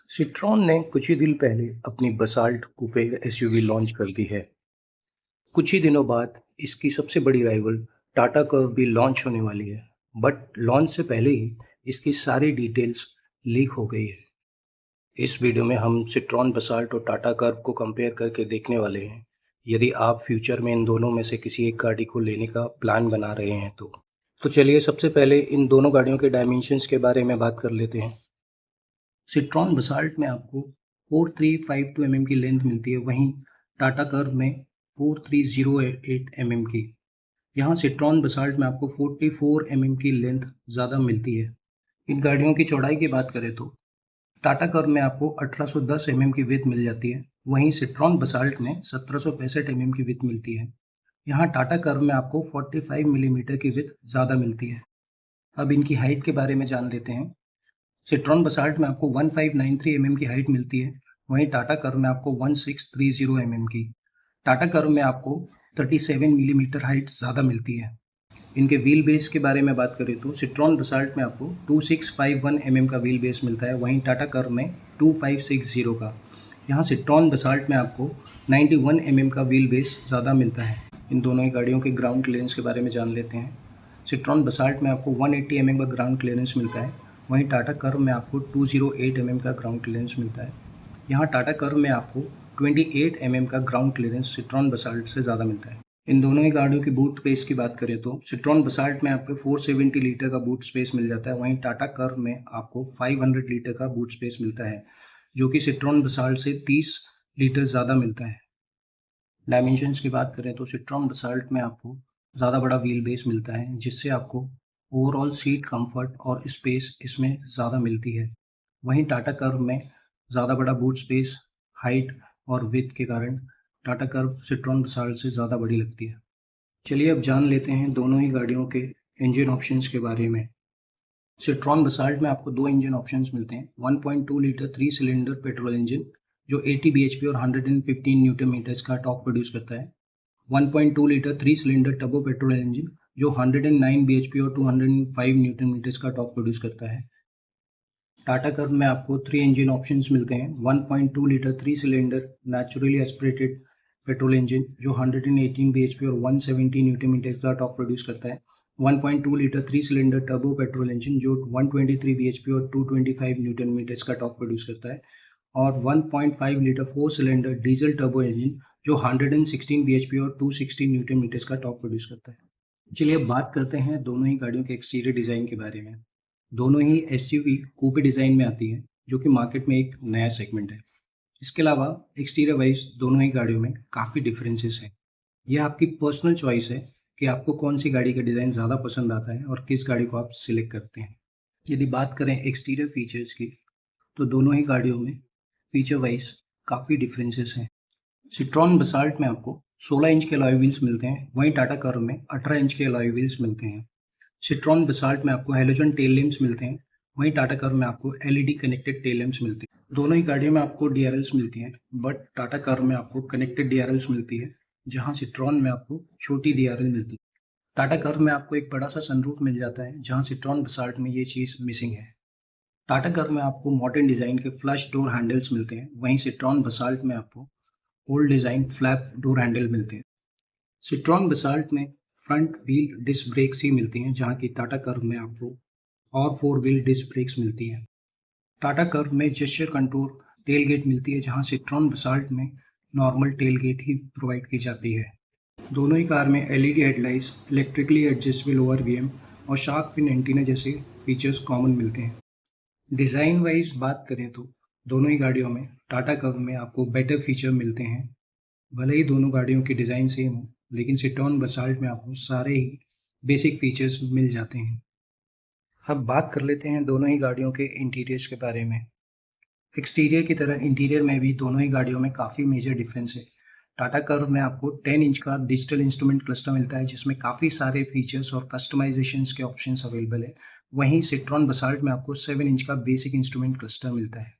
Citron ने कुछ ही दिन पहले अपनी बसाल्ट कूपे एसयूवी लॉन्च कर दी है। कुछ ही दिनों बाद इसकी सबसे बड़ी राइवल टाटा कर्व भी लॉन्च होने वाली है। बट लॉन्च से पहले ही इसकी सारी डिटेल्स लीक हो गई है। इस वीडियो में हम सिट्रॉन बसाल्ट और टाटा कर्व को कंपेयर करके देखने वाले हैं। यदि आप फ्यूचर में इन दोनों में से किसी एक गाड़ी को लेने का प्लान बना रहे हैं तो चलिए सबसे पहले इन दोनों गाड़ियों के डायमेंशंस के बारे में बात कर लेते हैं। सिट्रॉन बसाल्ट में आपको 4352 की लेंथ मिलती है, वहीं टाटा कर्व में 4308 की। यहाँ सिट्रॉन बसाल्ट में आपको 44 की लेंथ ज़्यादा मिलती है। इन गाड़ियों की चौड़ाई की बात करें तो टाटा कर्व में आपको 1810 की विड्थ मिल जाती है, वहीं सिट्रॉन बसाल्ट में 1765 की विड्थ मिलती है। यहाँ टाटा कर्व में आपको 45 मिलीमीटर की विड्थ ज़्यादा मिलती है। अब इनकी हाइट के बारे में जान लेते हैं। सिट्रॉन बसाल्ट में आपको 1593 की हाइट मिलती है, वहीं टाटा कर्व में आपको 1630 की। टाटा कर्व में आपको 37 मिलीमीटर हाइट ज़्यादा मिलती है। इनके व्हील बेस के बारे में बात करें तो सिट्रॉन बसाल्ट में आपको 2651 का व्हील बेस मिलता है, वहीं टाटा कर्व में 2560 का। यहाँ सिट्रॉन बसाल्ट में आपको 91 का व्हील बेस ज़्यादा मिलता है। इन दोनों ही गाड़ियों के ग्राउंड क्लियरेंस के बारे में जान लेते हैं। सिट्रॉन बसाल्ट में आपको 180 का ग्राउंड क्लियरेंस मिलता है, वहीं टाटा कर्व में आपको 208 का ग्राउंड क्लियरेंस मिलता है। यहाँ टाटा कर्व में आपको 28 का ग्राउंड क्लियरेंस सिट्रॉन बसाल्ट से ज़्यादा मिलता है। इन दोनों ही गाड़ियों की बूट स्पेस की बात करें तो सिट्रॉन बसाल्ट में आपको 470 लीटर का बूट स्पेस मिल जाता है, वहीं टाटा कर्व में आपको 500 लीटर का बूट स्पेस मिलता है, जो कि सिट्रॉन बसाल्ट से 30 लीटर ज़्यादा मिलता है। डायमेंशंस की बात करें तो सिट्रॉन बसाल्ट में आपको ज़्यादा बड़ा व्हील बेस मिलता है, जिससे आपको ओवरऑल सीट कंफर्ट और स्पेस इसमें ज़्यादा मिलती है। वहीं टाटा कर्व में ज़्यादा बड़ा बूट स्पेस, हाइट और विड्थ के कारण टाटा कर्व सिट्रॉन बसाल्ट से ज़्यादा बड़ी लगती है। चलिए अब जान लेते हैं दोनों ही गाड़ियों के इंजन ऑप्शंस के बारे में। सिट्रॉन बसाल्ट में आपको दो इंजन ऑप्शंस मिलते हैं। 1.2 लीटर 3 सिलेंडर पेट्रोल इंजन जो 80 bhp और 115 न्यूटन मीटर्स का टॉर्क प्रोड्यूस करता है। 1.2 litre 3 cylinder turbo petrol engine जो 109 bhp और 205 न्यूटन मीटर्स का टॉर्क प्रोड्यूस करता है। टाटा कर्व में आपको 3 इंजन ऑप्शंस मिलते हैं। 1.2 litre 3 cylinder naturally aspirated petrol engine जो 118 bhp और 170 न्यूटन मीटर्स का टॉर्क प्रोड्यूस करता है। 1.2 litre 3 cylinder turbo petrol engine जो 123 bhp और 225 न्यूटन मीटर्स का टॉर्क प्रोड्यूस करता है, और 1.5 litre 4 cylinder diesel turbo engine जो 116 bhp और 260 न्यूटन मीटर्स का टॉर्क प्रोड्यूस करता है। चलिए अब बात करते हैं दोनों ही गाड़ियों के एक्सटीरियर डिज़ाइन के बारे में। दोनों ही एसयूवी कूपे डिज़ाइन में आती है, जो कि मार्केट में एक नया सेगमेंट है। इसके अलावा एक्सटीरियर वाइज दोनों ही गाड़ियों में काफ़ी डिफरेंसेस हैं। यह आपकी पर्सनल चॉइस है कि आपको कौन सी गाड़ी का डिज़ाइन ज़्यादा पसंद आता है और किस गाड़ी को आप सिलेक्ट करते हैं। यदि बात करें एक्सटीरियर फीचर्स की तो दोनों ही गाड़ियों में फीचर वाइज काफ़ी डिफरेंसेस हैं। सिट्रॉन बसाल्ट में आपको 16 इंच के अलॉय व्हील्स मिलते हैं, वहीं टाटा कर्व में 18 इंच के अलॉय व्हील्स मिलते हैं। सिट्रॉन बसाल्ट में आपको हेलोजन टेल लैंप्स मिलते हैं, वहीं टाटा कर्व में आपको एलईडी कनेक्टेड टेल लैंप्स मिलते हैं। दोनों ही गाड़ियों में आपको डीआरएल्स मिलती हैं, बट टाटा कर्व में आपको कनेक्टेड डीआरएल्स मिलती है, जहां सिट्रॉन में आपको छोटी डीआरएल मिलती है। टाटा कर्व में आपको एक बड़ा सा सनरूफ मिल जाता है, जहां सिट्रॉन बसाल्ट में ये चीज़ मिसिंग है। टाटा कर्व में आपको मॉडर्न डिज़ाइन के फ्लश डोर हैंडल्स मिलते हैं, वहीं सिट्रॉन बसाल्ट में आपको old design flap door handle मिलते हैं। सिट्रॉन बसाल्ट में फ्रंट व्हील डिस्क ब्रेक्स ही मिलती हैं, जहाँ की टाटा कर्व में आपको और 4 व्हील डिस्क ब्रेक्स मिलती हैं। टाटा कर्व में जेस्चर कंट्रोल टेल गेट मिलती है, जहाँ सिट्रॉन बसाल्ट में नॉर्मल टेल गेट ही प्रोवाइड की जाती है। दोनों ही कार में एलईडी हेडलाइट्स, इलेक्ट्रिकली एडजस्टेबल ओवरवीएम और शार्क फिन एंटीना जैसे फीचर्स कॉमन मिलते हैं। डिज़ाइन वाइज बात करें तो दोनों ही गाड़ियों में टाटा कर्व में आपको बेटर फीचर मिलते हैं। भले ही दोनों गाड़ियों की डिज़ाइन सेम हो, लेकिन सिट्रॉन बसाल्ट में आपको सारे ही बेसिक फीचर्स मिल जाते हैं। अब बात कर लेते हैं दोनों ही गाड़ियों के इंटीरियर्स के बारे में। एक्सटीरियर की तरह इंटीरियर में भी दोनों ही गाड़ियों में काफ़ी मेजर डिफरेंस है। टाटा कर्व में आपको 10 इंच का डिजिटल इंस्ट्रूमेंट क्लस्टर मिलता है, जिसमें काफ़ी सारे फीचर्स और कस्टमाइजेशंस के ऑप्शंस अवेलेबल है। वहीं सिट्रॉन बसाल्ट में आपको 7 इंच का बेसिक इंस्ट्रूमेंट क्लस्टर मिलता है।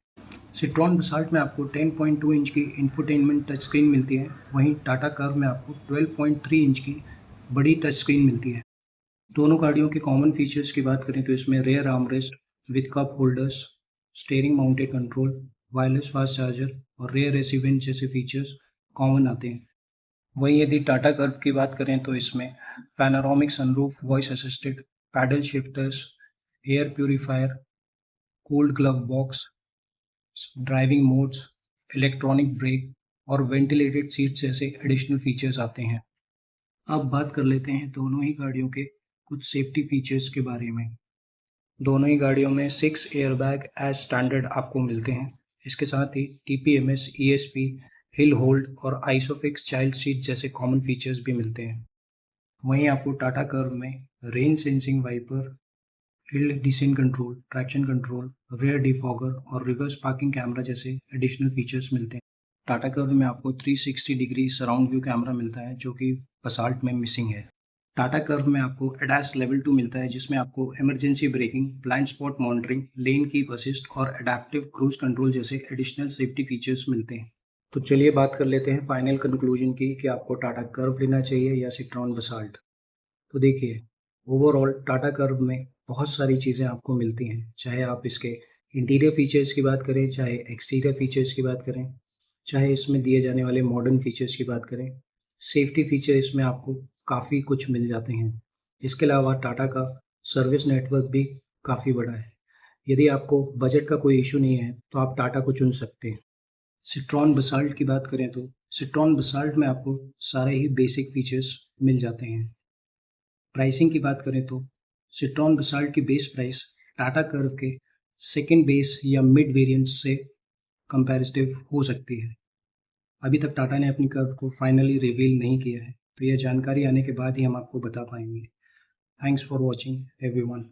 सिट्रॉन बसाल्ट में आपको 10.2 इंच की इंफोटेनमेंट टच स्क्रीन मिलती है, वहीं टाटा कर्व में आपको 12.3 इंच की बड़ी टच स्क्रीन मिलती है। दोनों गाड़ियों के कॉमन फीचर्स की बात करें तो इसमें rear armrest with cup holders, steering mounted control, wireless fast charger और रेयर एसी वेंट जैसे फीचर्स कॉमन आते हैं। वहीं यदि टाटा कर्व की बात करें तो इसमें panoramic sunroof, voice assisted, paddle shifters, air purifier, cooled glove box, driving modes, electronic brake और वेंटिलेटेड सीट्स जैसे एडिशनल फीचर्स आते हैं। अब बात कर लेते हैं दोनों ही गाड़ियों के कुछ सेफ्टी फीचर्स के बारे में। दोनों ही गाड़ियों में 6 एयरबैग एज स्टैंडर्ड आपको मिलते हैं। इसके साथ ही TPMS, ESP, हिल होल्ड और आइसोफिक्स चाइल्ड सीट जैसे कॉमन फीचर्स भी मिलते हैं। वहीं आपको टाटा कर्व में rain sensing wiper, hill descent control, traction control, rear defogger और रिवर्स पार्किंग कैमरा जैसे एडिशनल फीचर्स मिलते हैं। टाटा कर्व में आपको 360 डिग्री सराउंड व्यू कैमरा मिलता है जो कि पसाल्ट में मिसिंग है। टाटा कर्व में आपको ADAS लेवल 2 मिलता है जिसमें आपको emergency breaking, blind spot monitoring, lane keep assist और एडेप्टिव क्रूज कंट्रोल जैसे एडिशनल सेफ्टी फीचर्स मिलते हैं। तो चलिए बात कर लेते हैं फाइनल कंक्लूजन की कि आपको टाटा कर्व लेना चाहिए या सिट्रॉन बसाल्ट। तो देखिए, ओवरऑल टाटा कर्व में बहुत सारी चीज़ें आपको मिलती हैं, चाहे आप इसके इंटीरियर फीचर्स की बात करें, चाहे एक्सटीरियर फीचर्स की बात करें, चाहे इसमें दिए जाने वाले मॉडर्न फीचर्स की बात करें। सेफ्टी फीचर इसमें आपको काफ़ी कुछ मिल जाते हैं। इसके अलावा टाटा का सर्विस नेटवर्क भी काफ़ी बड़ा है। यदि आपको बजट का कोई इशू नहीं है तो आप टाटा को चुन सकते हैं। सिट्रॉन बसाल्ट की बात करें तो सिट्रॉन बसाल्ट में आपको सारे ही बेसिक फीचर्स मिल जाते हैं। प्राइसिंग की बात करें तो सिट्रॉन बसाल्ट की बेस प्राइस टाटा कर्व के सेकेंड बेस या मिड वेरिएंट से कंपैरेटिव हो सकती है। अभी तक टाटा ने अपनी कर्व को फाइनली रिवील नहीं किया है, तो यह जानकारी आने के बाद ही हम आपको बता पाएंगे। Thanks for watching everyone.